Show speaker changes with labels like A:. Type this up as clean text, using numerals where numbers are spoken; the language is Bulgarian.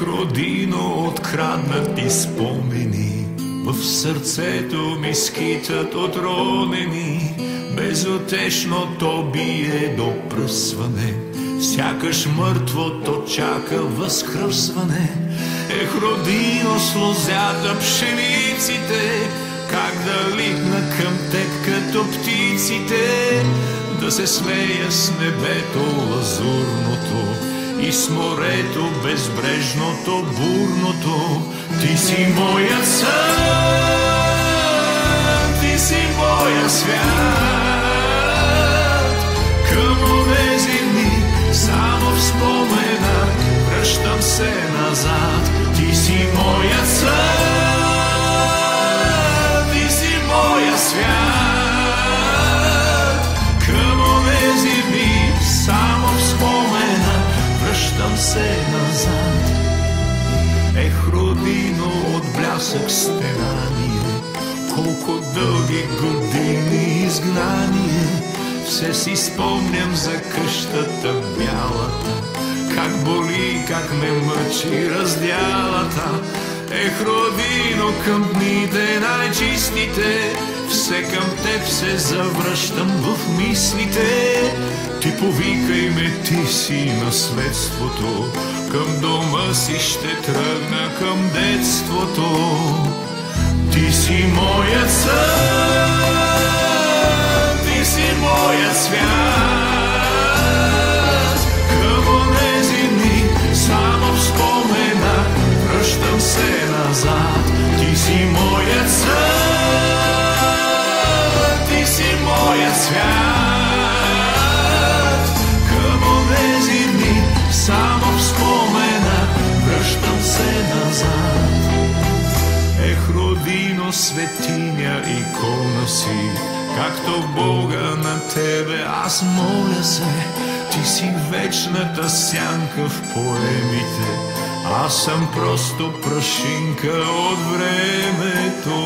A: Родино, откраднати спомени в сърцето ми скитат отронени. Безутешно то бие до пръсване, сякаш мъртвото чака възкръсване. Родино, с лозята пшениците, как да литна към теб като птиците, да се смея с небето лазурното и с морето безбрежното, бурното. Ти си моят сън, ти си моя свят. Към онези дни само в спомена връщам се назад. Ти си моят сън, ти си моя свят. Към онези дни само в спомена връщам се назад. Родино, от блясък стенание, колко дълги години изгнание. Все си спомням за къщата бялата, как боли, как ме мъчи раздялата. Родино, към дните най-чистите, все към теб се завръщам в мислите. Ти повикай ме, ти си наследството, към дома си ще тръгна, към детството. Ти си моят сън, ти си моят свят. Към онези дни само в спомена връщам се назад. Ти си моят сън, ти си моят свят. Към онези дни само в спомена връщам се назад. Родино, светиня, икона си, както Бога на тебе аз моля се. Ти си вечната сянка в поемите, аз съм просто прашинка от времето.